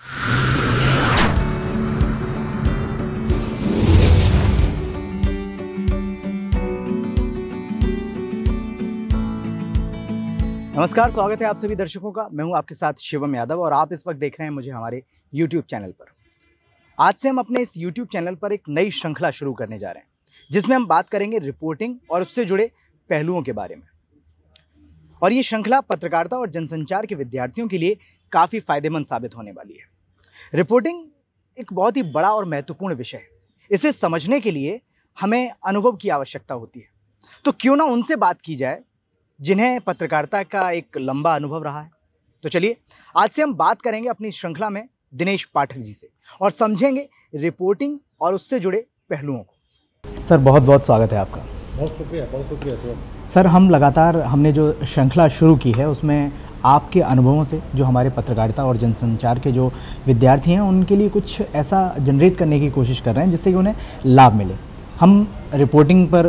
नमस्कार, स्वागत है आप सभी दर्शकों का। मैं हूं आपके साथ शिवम यादव और आप इस वक्त देख रहे हैं मुझे हमारे YouTube चैनल पर। आज से हम अपने इस YouTube चैनल पर एक नई श्रृंखला शुरू करने जा रहे हैं, जिसमें हम बात करेंगे रिपोर्टिंग और उससे जुड़े पहलुओं के बारे में। और ये श्रृंखला पत्रकारिता और जनसंचार के विद्यार्थियों के लिए काफ़ी फायदेमंद साबित होने वाली है। रिपोर्टिंग एक बहुत ही बड़ा और महत्वपूर्ण विषय है। इसे समझने के लिए हमें अनुभव की आवश्यकता होती है। तो क्यों ना उनसे बात की जाए जिन्हें पत्रकारिता का एक लंबा अनुभव रहा है। तो चलिए आज से हम बात करेंगे अपनी श्रृंखला में दिनेश पाठक जी से और समझेंगे रिपोर्टिंग और उससे जुड़े पहलुओं को। सर बहुत बहुत स्वागत है आपका। बहुत शुक्रिया सर, हम लगातार हमने जो श्रृंखला शुरू की है उसमें आपके अनुभवों से जो हमारे पत्रकारिता और जनसंचार के जो विद्यार्थी हैं उनके लिए कुछ ऐसा जनरेट करने की कोशिश कर रहे हैं जिससे कि उन्हें लाभ मिले। हम रिपोर्टिंग पर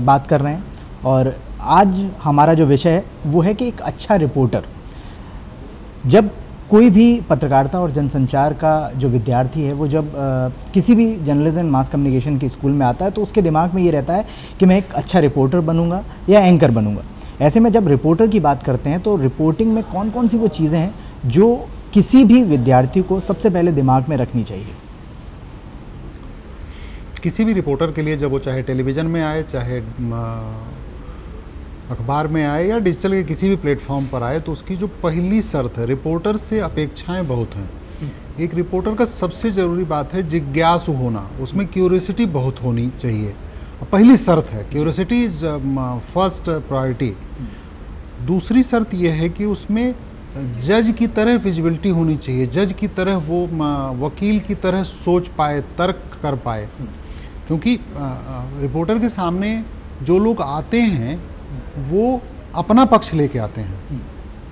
बात कर रहे हैं और आज हमारा जो विषय है वो है कि एक अच्छा रिपोर्टर, जब कोई भी पत्रकारिता और जनसंचार का जो विद्यार्थी है वो जब किसी भी जर्नलिज्म एंड मास कम्युनिकेशन के स्कूल में आता है तो उसके दिमाग में ये रहता है कि मैं एक अच्छा रिपोर्टर बनूंगा या एंकर बनूंगा। ऐसे में जब रिपोर्टर की बात करते हैं तो रिपोर्टिंग में कौन कौन सी वो चीज़ें हैं जो किसी भी विद्यार्थी को सबसे पहले दिमाग में रखनी चाहिए? किसी भी रिपोर्टर के लिए, जब वो चाहे टेलीविज़न में आए, चाहे अखबार में आए या डिजिटल के किसी भी प्लेटफॉर्म पर आए, तो उसकी जो पहली शर्त है, रिपोर्टर से अपेक्षाएं बहुत हैं। एक रिपोर्टर का सबसे ज़रूरी बात है जिज्ञासु होना, उसमें क्यूरियोसिटी बहुत होनी चाहिए। पहली शर्त है क्यूरियोसिटी इज फर्स्ट प्रायोरिटी। दूसरी शर्त यह है कि उसमें जज की तरह विजिबिलिटी होनी चाहिए, जज की तरह वो वकील की तरह सोच पाए, तर्क कर पाए। क्योंकि रिपोर्टर के सामने जो लोग आते हैं वो अपना पक्ष लेके आते हैं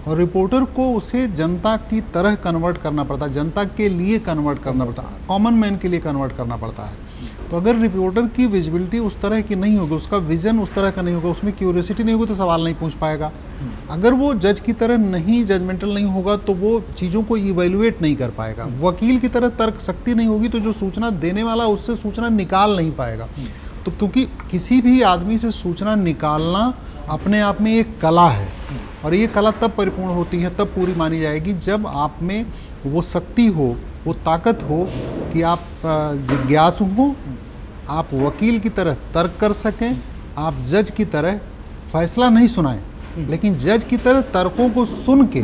और रिपोर्टर को उसे जनता की तरह कन्वर्ट करना पड़ता है, जनता के लिए कन्वर्ट करना पड़ता है, कॉमन मैन के लिए कन्वर्ट करना पड़ता है। तो अगर रिपोर्टर की विजिबिलिटी उस तरह की नहीं होगी, उसका विजन उस तरह का नहीं होगा, उसमें क्यूरियोसिटी नहीं होगी तो सवाल नहीं पूछ पाएगा। अगर वो जज की तरह नहीं, जजमेंटल नहीं होगा तो वो चीज़ों को इवेल्युएट नहीं कर पाएगा। वकील की तरह तर्क शक्ति नहीं होगी तो जो सूचना देने वाला उससे सूचना निकाल नहीं पाएगा। तो क्योंकि किसी भी आदमी से सूचना निकालना अपने आप में एक कला है और ये कला तब परिपूर्ण होती है, तब पूरी मानी जाएगी जब आप में वो शक्ति हो, वो ताकत हो कि आप जिज्ञासु हो, आप वकील की तरह तर्क कर सकें, आप जज की तरह फैसला नहीं सुनाएं लेकिन जज की तरह तर्कों को सुन के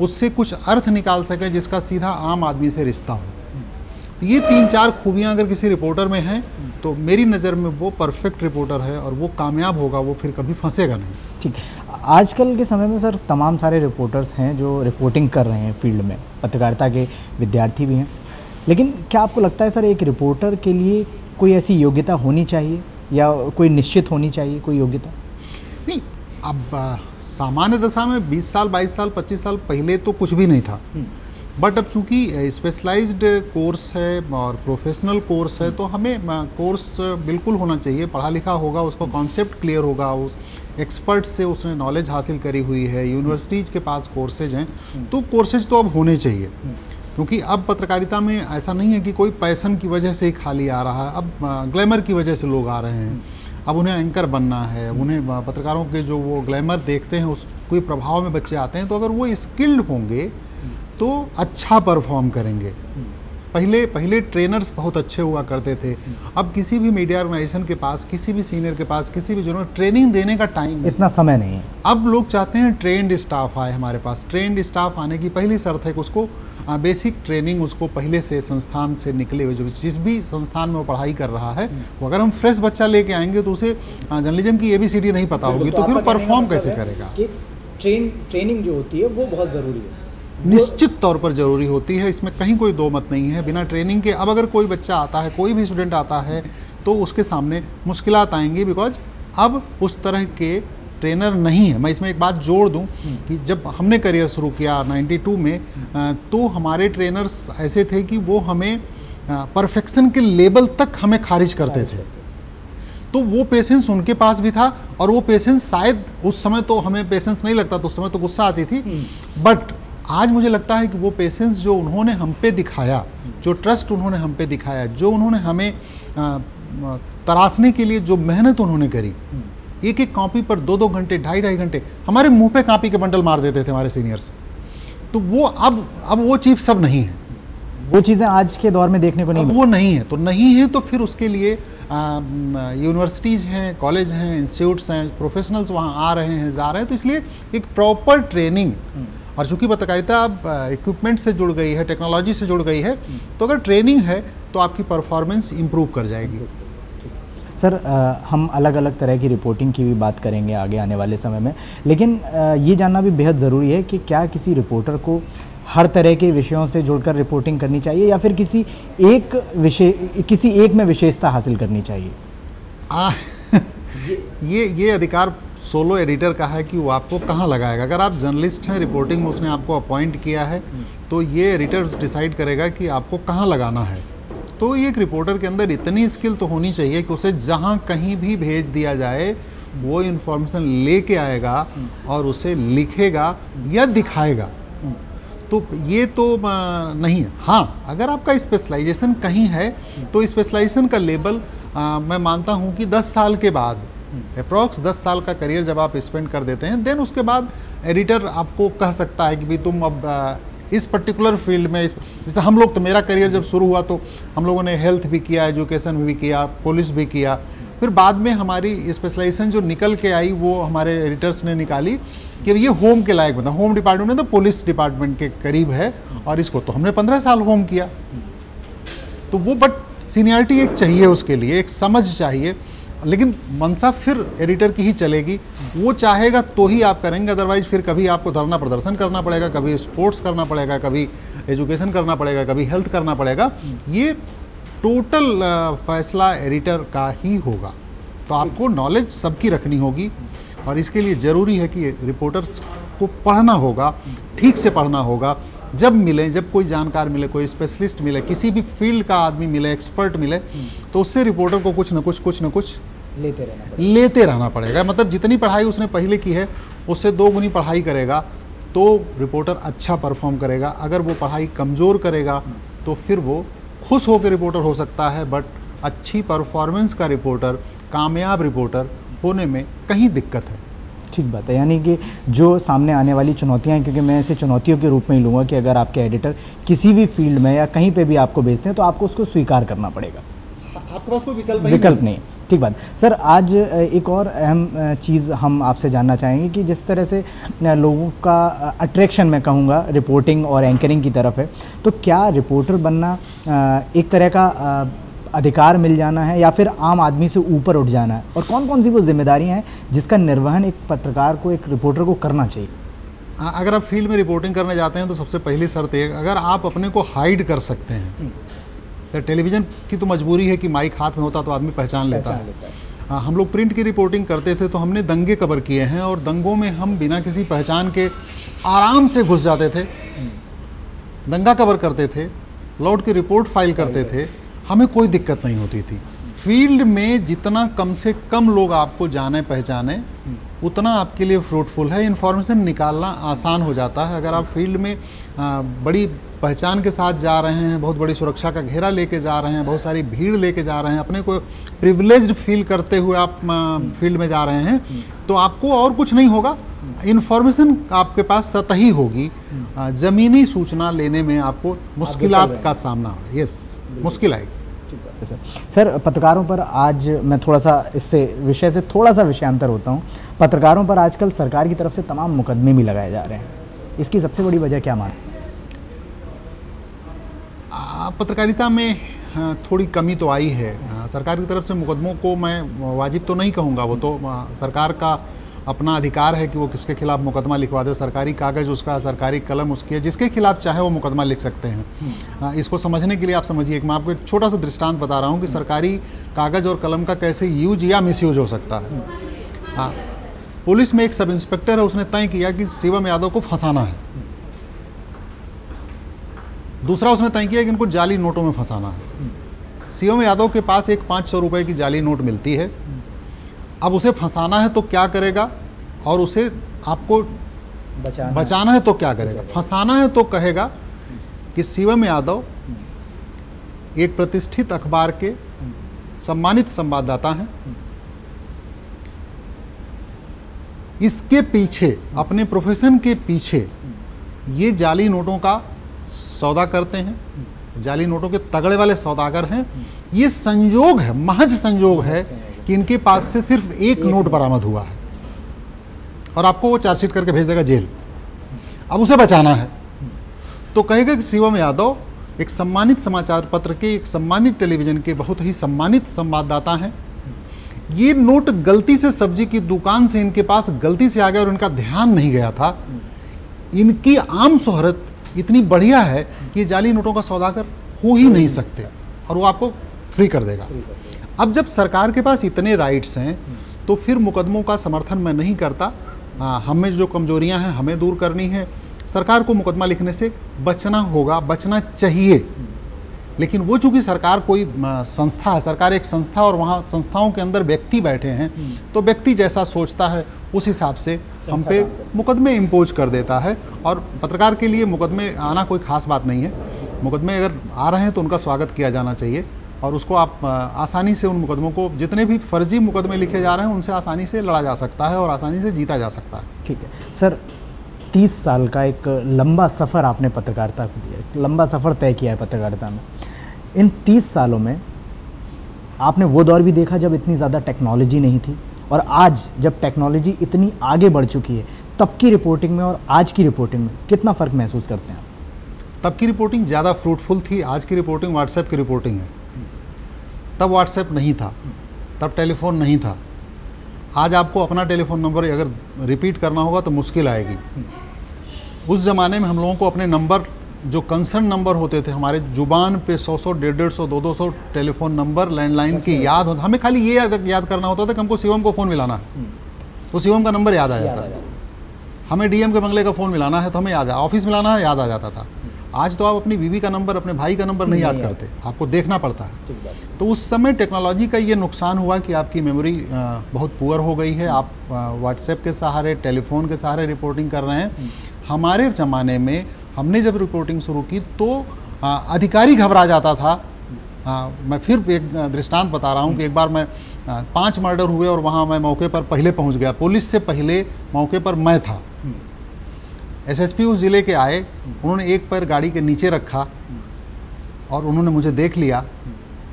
उससे कुछ अर्थ निकाल सकें जिसका सीधा आम आदमी से रिश्ता हो। तो ये 3-4 खूबियाँ अगर किसी रिपोर्टर में हैं तो मेरी नज़र में वो परफेक्ट रिपोर्टर है और वो कामयाब होगा, वो फिर कभी फंसेगा नहीं। ठीक है। आजकल के समय में सर तमाम सारे रिपोर्टर्स हैं जो रिपोर्टिंग कर रहे हैं फील्ड में, पत्रकारिता के विद्यार्थी भी हैं, लेकिन क्या आपको लगता है सर एक रिपोर्टर के लिए कोई ऐसी योग्यता होनी चाहिए या कोई निश्चित होनी चाहिए कोई योग्यता? नहीं, अब सामान्य दशा में 20 साल 22 साल 25 साल पहले तो कुछ भी नहीं था, बट अब चूँकि स्पेशलाइज्ड कोर्स है और प्रोफेशनल कोर्स है तो हमें कोर्स बिल्कुल होना चाहिए। पढ़ा लिखा होगा, उसको कॉन्सेप्ट क्लियर होगा, उस एक्सपर्ट से उसने नॉलेज हासिल करी हुई है, यूनिवर्सिटीज़ के पास कोर्सेज हैं, तो कोर्सेज तो अब होने चाहिए। क्योंकि अब पत्रकारिता में ऐसा नहीं है कि कोई पैशन की वजह से ही खाली आ रहा है, अब ग्लैमर की वजह से लोग आ रहे हैं। अब उन्हें एंकर बनना है, उन्हें पत्रकारों के जो वो ग्लैमर देखते हैं उस कोई प्रभाव में बच्चे आते हैं। तो अगर वो स्किल्ड होंगे तो अच्छा परफॉर्म करेंगे। पहले ट्रेनर्स बहुत अच्छे हुआ करते थे। अब किसी भी मीडिया ऑर्गेनाइजेशन के पास, किसी भी सीनियर के पास, किसी भी जरूर ट्रेनिंग देने का टाइम, इतना समय नहीं है। अब लोग चाहते हैं ट्रेंड स्टाफ आए हमारे पास। ट्रेंड स्टाफ आने की पहली शर्त है कि उसको बेसिक ट्रेनिंग उसको पहले से संस्थान से निकले हुए, जिस भी संस्थान में वो पढ़ाई कर रहा है, वो अगर हम फ्रेश बच्चा लेके आएंगे तो उसे जर्नलिज्म की ABCD नहीं पता होगी, तो फिर परफॉर्म कैसे करेगा? ट्रेनिंग जो होती है वो बहुत ज़रूरी है, निश्चित तौर पर ज़रूरी होती है, इसमें कहीं कोई दो मत नहीं है। बिना ट्रेनिंग के अब अगर कोई बच्चा आता है, कोई भी स्टूडेंट आता है तो उसके सामने मुश्किलात आएंगी, बिकॉज अब उस तरह के ट्रेनर नहीं है। मैं इसमें एक बात जोड़ दूं कि जब हमने करियर शुरू किया 92 में, तो हमारे ट्रेनर्स ऐसे थे कि वो हमें परफेक्शन के लेवल तक हमें खारिज करते थे। तो वो पेशेंस उनके पास भी था और वो पेशेंस शायद उस समय तो हमें पेशेंस नहीं लगता, तो उस समय तो गुस्सा आती थी, बट आज मुझे लगता है कि वो पेशेंस जो उन्होंने हम पे दिखाया, जो ट्रस्ट उन्होंने हम पे दिखाया, जो उन्होंने हमें तराशने के लिए जो मेहनत उन्होंने करी, एक एक कॉपी पर 2-2 घंटे, 2.5 घंटे हमारे मुंह पे कॉपी के बंडल मार देते थे हमारे सीनियर्स। तो वो अब वो चीज़ सब नहीं है, वो चीज़ें आज के दौर में देखने को नहीं, वो नहीं है। तो नहीं है तो फिर उसके लिए यूनिवर्सिटीज़ हैं, कॉलेज हैं, इंस्टीट्यूट्स हैं, प्रोफेशनल्स वहाँ आ रहे हैं, जा रहे हैं। तो इसलिए एक प्रॉपर ट्रेनिंग, और चूँकि पत्रकारिता अब इक्विपमेंट से जुड़ गई है, टेक्नोलॉजी से जुड़ गई है, तो अगर ट्रेनिंग है तो आपकी परफॉर्मेंस इम्प्रूव कर जाएगी। सर हम अलग अलग तरह की रिपोर्टिंग की भी बात करेंगे आगे आने वाले समय में, लेकिन ये जानना भी बेहद ज़रूरी है कि क्या किसी रिपोर्टर को हर तरह के विषयों से जुड़कर रिपोर्टिंग करनी चाहिए या फिर किसी एक में विशेषता हासिल करनी चाहिए? ये अधिकार सोलो एडिटर का है कि वो आपको कहाँ लगाएगा। अगर आप जर्नलिस्ट हैं, रिपोर्टिंग में उसने आपको अपॉइंट किया है, तो ये एडिटर डिसाइड करेगा कि आपको कहाँ लगाना है। तो एक रिपोर्टर के अंदर इतनी स्किल तो होनी चाहिए कि उसे जहाँ कहीं भी भेज दिया जाए वो इन्फॉर्मेशन लेके आएगा और उसे लिखेगा या दिखाएगा। तो ये तो नहीं है। हाँ, अगर आपका स्पेशलाइजेशन कहीं है तो स्पेशलाइजेशन का लेबल मैं मानता हूँ कि 10 साल के बाद, अप्रॉक्स 10 साल का करियर जब आप स्पेंड कर देते हैं, देन उसके बाद एडिटर आपको कह सकता है कि भाई तुम अब इस पर्टिकुलर फील्ड में, जैसे हम लोग, तो मेरा करियर जब शुरू हुआ तो हम लोगों ने हेल्थ भी किया, एजुकेशन भी किया, पुलिस भी किया। फिर बाद में हमारी स्पेशलाइजेशन जो निकल के आई वो हमारे एडिटर्स ने निकाली कि ये होम के लायक बना। होम डिपार्टमेंट में तो पुलिस डिपार्टमेंट के करीब है, और इसको तो हमने 15 साल होम किया। तो वो बट सीनियरिटी एक चाहिए, उसके लिए एक समझ चाहिए, लेकिन मनसा फिर एडिटर की ही चलेगी। वो चाहेगा तो ही आप करेंगे, अदरवाइज फिर कभी आपको धरना प्रदर्शन करना पड़ेगा, कभी स्पोर्ट्स करना पड़ेगा, कभी एजुकेशन करना पड़ेगा, कभी हेल्थ करना पड़ेगा। ये टोटल फैसला एडिटर का ही होगा। तो आपको नॉलेज सबकी रखनी होगी, और इसके लिए ज़रूरी है कि रिपोर्टर्स को पढ़ना होगा, ठीक से पढ़ना होगा। जब मिले, जब कोई जानकार मिले, कोई स्पेशलिस्ट मिले, किसी भी फील्ड का आदमी मिले, एक्सपर्ट मिले, तो उससे रिपोर्टर को कुछ न कुछ लेते रहना पड़ेगा। मतलब जितनी पढ़ाई उसने पहले की है उससे 2 गुनी पढ़ाई करेगा तो रिपोर्टर अच्छा परफॉर्म करेगा। अगर वो पढ़ाई कमज़ोर करेगा तो फिर वो खुश होकर रिपोर्टर हो सकता है, बट अच्छी परफॉर्मेंस का रिपोर्टर, कामयाब रिपोर्टर होने में कहीं दिक्कत है। ठीक बात है, यानी कि जो सामने आने वाली चुनौतियां हैं, क्योंकि मैं इसे चुनौतियों के रूप में ही लूँगा कि अगर आपके एडिटर किसी भी फील्ड में या कहीं पे भी आपको भेजते हैं तो आपको उसको स्वीकार करना पड़ेगा, आपके पास कोई विकल्प नहीं। ठीक बात। सर आज एक और अहम चीज़ हम आपसे जानना चाहेंगे कि जिस तरह से लोगों का अट्रैक्शन, मैं कहूँगा, रिपोर्टिंग और एंकरिंग की तरफ है, तो क्या रिपोर्टर बनना एक तरह का अधिकार मिल जाना है या फिर आम आदमी से ऊपर उठ जाना है, और कौन कौन सी वो जिम्मेदारियां हैं जिसका निर्वहन एक पत्रकार को, एक रिपोर्टर को करना चाहिए? अगर आप फील्ड में रिपोर्टिंग करने जाते हैं तो सबसे पहली शर्त है, अगर आप अपने को हाइड कर सकते हैं, तो टेलीविज़न की तो मजबूरी है कि माइक हाथ में होता तो आदमी पहचान लेता है। हम लोग प्रिंट की रिपोर्टिंग करते थे तो हमने दंगे कवर किए हैं, और दंगों में हम बिना किसी पहचान के आराम से घुस जाते थे, दंगा कवर करते थे, लौट के रिपोर्ट फाइल करते थे, हमें कोई दिक्कत नहीं होती थी। फील्ड में जितना कम से कम लोग आपको जाने पहचाने उतना आपके लिए फ्रूटफुल है, इन्फॉर्मेशन निकालना आसान हो जाता है। अगर आप फील्ड में बड़ी पहचान के साथ जा रहे हैं, बहुत बड़ी सुरक्षा का घेरा लेके जा रहे हैं, बहुत सारी भीड़ लेके जा रहे हैं, अपने को प्रिविलेज्ड फील करते हुए आप फील्ड में जा रहे हैं, तो आपको और कुछ नहीं होगा, इन्फॉर्मेशन आपके पास सतही होगी। ज़मीनी सूचना लेने में आपको मुश्किलात का सामना होगा, यस, मुश्किल आएगी। सर पत्रकारों पर आज मैं थोड़ा सा इससे विषय से थोड़ा सा विषयांतर होता हूँ। पत्रकारों पर आजकल सरकार की तरफ से तमाम मुकदमे भी लगाए जा रहे हैं, इसकी सबसे बड़ी वजह क्या मानते हैं? पत्रकारिता में थोड़ी कमी तो आई है। सरकार की तरफ से मुकदमों को मैं वाजिब तो नहीं कहूँगा, वो तो सरकार का अपना अधिकार है कि वो किसके खिलाफ मुकदमा लिखवा दे। सरकारी कागज़ उसका, सरकारी कलम उसकी है, जिसके खिलाफ चाहे वो मुकदमा लिख सकते हैं। इसको समझने के लिए आप समझिए, मैं आपको एक छोटा सा दृष्टांत बता रहा हूँ कि सरकारी कागज़ और कलम का कैसे यूज या मिसयूज हो सकता है। पुलिस में एक सब इंस्पेक्टर है, उसने तय किया कि शिवम यादव को फंसाना है। दूसरा उसने तय किया कि इनको जाली नोटों में फंसाना है। शिवम यादव के पास एक 500 रुपये की जाली नोट मिलती है। अब उसे फंसाना है तो क्या करेगा, और उसे आपको बचाना है तो क्या करेगा? फंसाना है तो कहेगा कि शिवम यादव एक प्रतिष्ठित अखबार के सम्मानित संवाददाता हैं, इसके पीछे, अपने प्रोफेशन के पीछे ये जाली नोटों का सौदा करते हैं, जाली नोटों के तगड़े वाले सौदागर हैं। ये संयोग है, महज संयोग है कि इनके पास से सिर्फ एक नोट बरामद हुआ है और आपको वो चार्जशीट करके भेज देगा जेल। अब उसे बचाना है तो कहेगा कि शिवम यादव एक सम्मानित समाचार पत्र के, एक सम्मानित टेलीविजन के बहुत ही सम्मानित संवाददाता हैं। ये नोट गलती से सब्जी की दुकान से इनके पास गलती से आ गया और इनका ध्यान नहीं गया था। इनकी आम शोहरत इतनी बढ़िया है कि ये जाली नोटों का सौदागर हो ही नहीं सकते और वो आपको फ्री कर देगा। अब जब सरकार के पास इतने राइट्स हैं तो फिर मुकदमों का समर्थन मैं नहीं करता। हमें जो कमजोरियां हैं हमें दूर करनी है। सरकार को मुकदमा लिखने से बचना होगा, बचना चाहिए। लेकिन वो चूंकि सरकार कोई संस्था है, सरकार एक संस्था और वहाँ संस्थाओं के अंदर व्यक्ति बैठे हैं, तो व्यक्ति जैसा सोचता है उस हिसाब से हम पे मुकदमे इम्पोज कर देता है। और पत्रकार के लिए मुकदमे आना कोई ख़ास बात नहीं है। मुकदमे अगर आ रहे हैं तो उनका स्वागत किया जाना चाहिए और उसको आप आसानी से उन मुकदमों को, जितने भी फर्जी मुकदमे लिखे जा रहे हैं उनसे आसानी से लड़ा जा सकता है और आसानी से जीता जा सकता है। ठीक है सर, 30 साल का एक लंबा सफ़र आपने पत्रकारिता को दिया, एक लंबा सफ़र तय किया है पत्रकारिता में। इन 30 सालों में आपने वो दौर भी देखा जब इतनी ज़्यादा टेक्नोलॉजी नहीं थी, और आज जब टेक्नोलॉजी इतनी आगे बढ़ चुकी है, तब की रिपोर्टिंग में और आज की रिपोर्टिंग में कितना फ़र्क महसूस करते हैं? तब की रिपोर्टिंग ज़्यादा फ्रूटफुल थी, आज की रिपोर्टिंग व्हाट्सएप की रिपोर्टिंग है। तब व्हाट्सएप नहीं था, तब टेलीफोन नहीं था। आज आपको अपना टेलीफोन नंबर अगर रिपीट करना होगा तो मुश्किल आएगी। उस ज़माने में हम लोगों को अपने नंबर, जो कंसर्न नंबर होते थे, हमारे जुबान पे 100-100, 150-100, 200 टेलीफोन नंबर लैंडलाइन के याद होते। हमें खाली ये याद करना होता था कि हमको शिवम को फ़ोन मिलाना है, तो शिवम का नंबर याद आ जाता है। हमें डीएम के बंगले का फ़ोन मिलाना है तो हमें याद, ऑफिस मिलाना है याद आ जाता था। आज तो आप अपनी बीवी का नंबर, अपने भाई का नंबर नहीं याद करते, आपको देखना पड़ता है। तो उस समय टेक्नोलॉजी का ये नुकसान हुआ कि आपकी मेमोरी बहुत पुअर हो गई है। आप व्हाट्सएप के सहारे, टेलीफोन के सहारे रिपोर्टिंग कर रहे हैं। हमारे ज़माने में हमने जब रिपोर्टिंग शुरू की तो अधिकारी घबरा जाता था। मैं फिर एक दृष्टांत बता रहा हूँ कि एक बार मैं 5 मर्डर हुए और वहाँ मैं मौके पर पहले पहुँच गया। पुलिस से पहले मौके पर मैं था। एसएसपी उस ज़िले के आए, उन्होंने एक पैर गाड़ी के नीचे रखा और उन्होंने मुझे देख लिया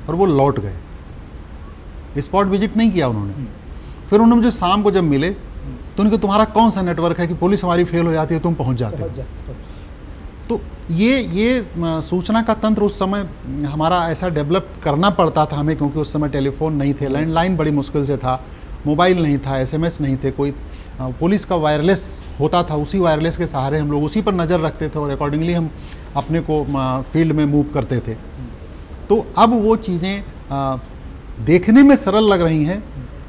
और वो लौट गए। स्पॉट विजिट नहीं किया उन्होंने। फिर उन्होंने मुझे शाम को जब मिले तो उनके, तुम्हारा कौन सा नेटवर्क है कि पुलिस हमारी फेल हो जाती है, तुम पहुंच जाते हो। तो ये सूचना का तंत्र उस समय हमारा ऐसा डेवलप करना पड़ता था हमें, क्योंकि उस समय टेलीफोन नहीं थे, लैंडलाइन बड़ी मुश्किल से था, मोबाइल नहीं था, एसएमएस नहीं थे, कोई पुलिस का वायरलेस होता था, उसी वायरलेस के सहारे हम लोग उसी पर नज़र रखते थे और अकॉर्डिंगली हम अपने को फील्ड में मूव करते थे। तो अब वो चीज़ें देखने में सरल लग रही हैं,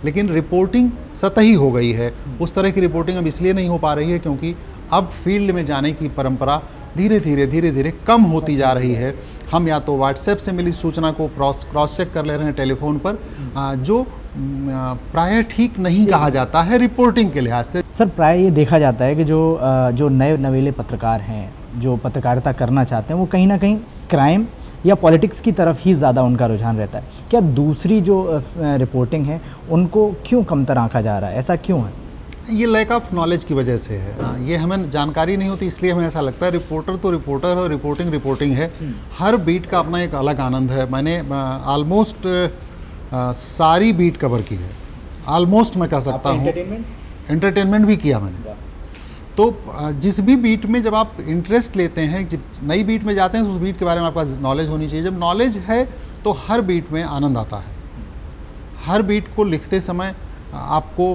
लेकिन रिपोर्टिंग सतही हो गई है। उस तरह की रिपोर्टिंग अब इसलिए नहीं हो पा रही है क्योंकि अब फील्ड में जाने की परंपरा धीरे धीरे कम होती जा रही है। हम या तो व्हाट्सएप से मिली सूचना को क्रॉस चेक कर ले रहे हैं टेलीफोन पर, जो प्रायः ठीक नहीं कहा जाता है रिपोर्टिंग के लिहाज से। सर, प्रायः ये देखा जाता है कि जो नए नवेले पत्रकार हैं, जो पत्रकारिता करना चाहते हैं, वो कहीं ना कहीं क्राइम या पॉलिटिक्स की तरफ ही ज़्यादा उनका रुझान रहता है। क्या दूसरी जो रिपोर्टिंग है उनको क्यों कमतर आंका जा रहा है? ऐसा क्यों है? ये लैक ऑफ नॉलेज की वजह से है। ये हमें जानकारी नहीं होती, इसलिए हमें ऐसा लगता है रिपोर्टर तो रिपोर्टर है और रिपोर्टिंग है। हर बीट का अपना एक अलग आनंद है। मैंने ऑलमोस्ट सारी बीट कवर की है, ऑलमोस्ट मैं कह सकता हूँ। एंटरटेनमेंट भी किया मैंने। तो जिस भी बीट में जब आप इंटरेस्ट लेते हैं, जब नई बीट में जाते हैं तो उस बीट के बारे में आपका नॉलेज होनी चाहिए। जब नॉलेज है तो हर बीट में आनंद आता है। हर बीट को लिखते समय आपको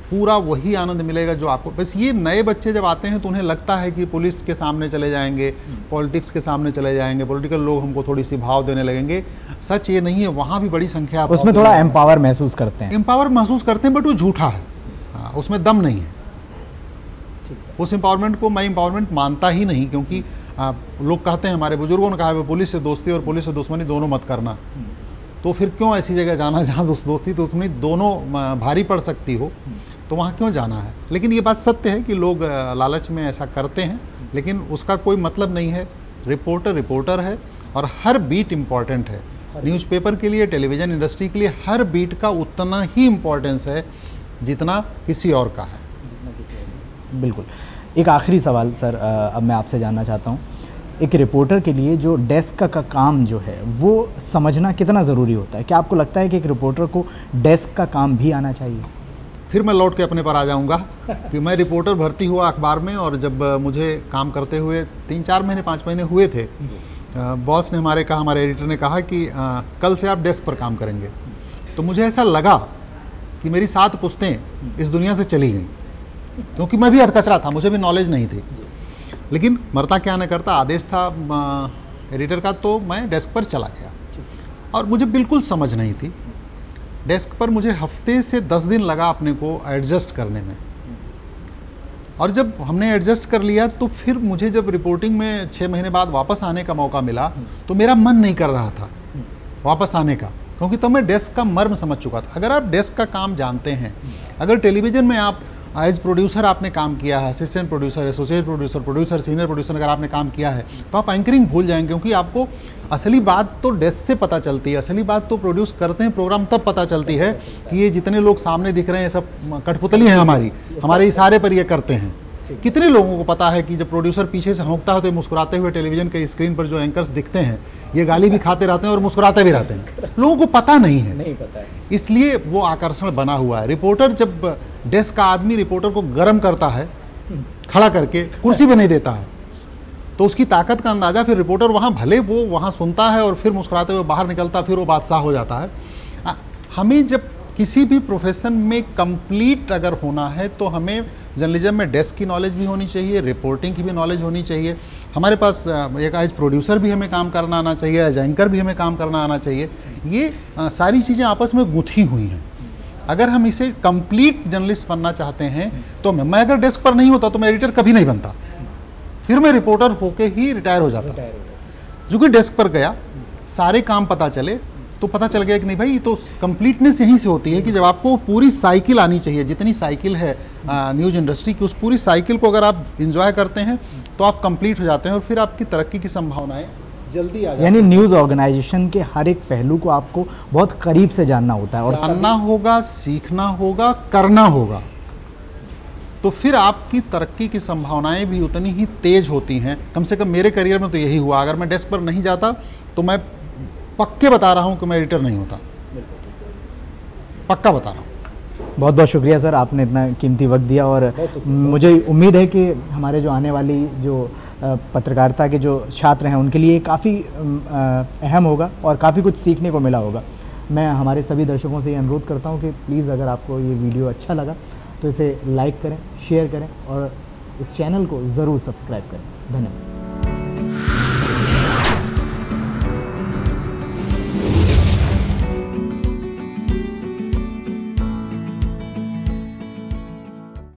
पूरा वही आनंद मिलेगा जो आपको। बस ये नए बच्चे जब आते हैं तो उन्हें लगता है कि पुलिस के सामने चले जाएंगे, पॉलिटिक्स के सामने चले जाएंगे, पॉलिटिकल लोग हमको थोड़ी सी भाव देने लगेंगे। सच ये नहीं है, वहाँ भी बड़ी संख्या उसमें थोड़ा एम्पावर महसूस करते हैं। एम्पावर महसूस करते हैं, बट वो झूठा है। उसमें दम नहीं है। उस एम्पावरमेंट को मैं एम्पावरमेंट मानता ही नहीं, क्योंकि लोग कहते हैं, हमारे बुजुर्गों ने कहा है पुलिस से दोस्ती और पुलिस से दुश्मनी दोनों मत करना। तो फिर क्यों ऐसी जगह जाना जहाँ दोस्ती दुश्मनी दोनों भारी पड़ सकती हो। तो वहाँ क्यों जाना है। लेकिन ये बात सत्य है कि लोग लालच में ऐसा करते हैं, लेकिन उसका कोई मतलब नहीं है। रिपोर्टर रिपोर्टर है और हर बीट इम्पॉर्टेंट है। न्यूज़पेपर के लिए, टेलीविज़न इंडस्ट्री के लिए हर बीट का उतना ही इम्पोर्टेंस है जितना किसी और का है। बिल्कुल। एक आखिरी सवाल सर, अब मैं आपसे जानना चाहता हूँ, एक रिपोर्टर के लिए जो डेस्क का काम जो है वो समझना कितना ज़रूरी होता है? क्या आपको लगता है कि एक रिपोर्टर को डेस्क का काम भी आना चाहिए? फिर मैं लौट के अपने पर आ जाऊंगा कि मैं रिपोर्टर भर्ती हुआ अखबार में, और जब मुझे काम करते हुए 3-4 महीने 5 महीने हुए थे, बॉस ने हमारे एडिटर ने कहा कि कल से आप डेस्क पर काम करेंगे। तो मुझे ऐसा लगा कि मेरी 7 पुश्तें इस दुनिया से चली गईं, क्योंकि मैं भी अधकचरा था, मुझे भी नॉलेज नहीं थी। लेकिन मरता क्या न करता, आदेश था एडिटर का, तो मैं डेस्क पर चला गया और मुझे बिल्कुल समझ नहीं थी। डेस्क पर मुझे हफ्ते से 10 दिन लगा अपने को एडजस्ट करने में, और जब हमने एडजस्ट कर लिया तो फिर मुझे जब रिपोर्टिंग में 6 महीने बाद वापस आने का मौका मिला तो मेरा मन नहीं कर रहा था वापस आने का, क्योंकि तब मैं डेस्क का मर्म समझ चुका था। अगर आप डेस्क का काम जानते हैं, अगर टेलीविज़न में आप एज प्रोड्यूसर आपने काम किया है, assistant producer, associate producer, producer, senior producer अगर आपने काम किया है, तो आप एंकरिंग भूल जाएंगे, क्योंकि आपको असली बात तो डेस्क से पता चलती है। असली बात तो प्रोड्यूस करते हैं प्रोग्राम तब पता चलती है कि ये जितने लोग सामने दिख रहे हैं सब कठपुतली हैं हमारे इशारे पर ये करते हैं। कितने लोगों को पता है कि जब प्रोड्यूसर पीछे से होंकता है तो मुस्कुराते हुए टेलीविज़न के स्क्रीन पर जो एंकर्स दिखते हैं ये गाली भी खाते रहते हैं और मुस्कुराते भी रहते हैं। लोगों को पता नहीं है, इसलिए वो आकर्षण बना हुआ है। रिपोर्टर, जब डेस्क का आदमी रिपोर्टर को गर्म करता है, खड़ा करके कुर्सी पे नहीं देता है, तो उसकी ताकत का अंदाज़ा फिर रिपोर्टर वहाँ भले वो वहाँ सुनता है और फिर मुस्कुराते हुए बाहर निकलता, फिर वो बादशाह हो जाता है। हमें जब किसी भी प्रोफेशन में कंप्लीट अगर होना है तो हमें जर्नलिज्म में डेस्क की नॉलेज भी होनी चाहिए, रिपोर्टिंग की भी नॉलेज होनी चाहिए। हमारे पास एक एज प्रोड्यूसर भी हमें काम करना आना चाहिए, एज एंकर भी हमें काम करना आना चाहिए। ये सारी चीज़ें आपस में गुंथी हुई हैं। अगर हम इसे कंप्लीट जर्नलिस्ट बनना चाहते हैं तो मैं अगर डेस्क पर नहीं होता तो मैं एडिटर कभी नहीं बनता, फिर मैं रिपोर्टर होके ही रिटायर हो जाता। जो कि डेस्क पर गया, सारे काम पता चले, तो पता चल गया कि नहीं भाई, तो कंप्लीटनेस यहीं से होती है कि जब आपको पूरी साइकिल आनी चाहिए, जितनी साइकिल है न्यूज़ इंडस्ट्री की, उस पूरी साइकिल को अगर आप इंजॉय करते हैं तो आप कंप्लीट हो जाते हैं और फिर आपकी तरक्की की संभावनाएं जल्दी आ जाती हैं। यानी न्यूज़ ऑर्गेनाइजेशन के हर एक पहलू को आपको बहुत करीब से जानना होता है, और जानना होगा, सीखना होगा, करना होगा, तो फिर आपकी तरक्की की संभावनाएं भी उतनी ही तेज होती हैं। कम से कम मेरे करियर में तो यही हुआ। अगर मैं डेस्क पर नहीं जाता तो मैं पक्के बता रहा हूं कि मैं एडिटर नहीं होता, पक्का बता रहा हूं। बहुत बहुत शुक्रिया सर, आपने इतना कीमती वक्त दिया, और मुझे उम्मीद है कि हमारे जो आने वाली जो पत्रकारिता के जो छात्र हैं उनके लिए काफ़ी अहम होगा और काफ़ी कुछ सीखने को मिला होगा। मैं हमारे सभी दर्शकों से ये अनुरोध करता हूँ कि प्लीज़ अगर आपको ये वीडियो अच्छा लगा तो इसे लाइक करें, शेयर करें और इस चैनल को ज़रूर सब्सक्राइब करें। धन्यवाद।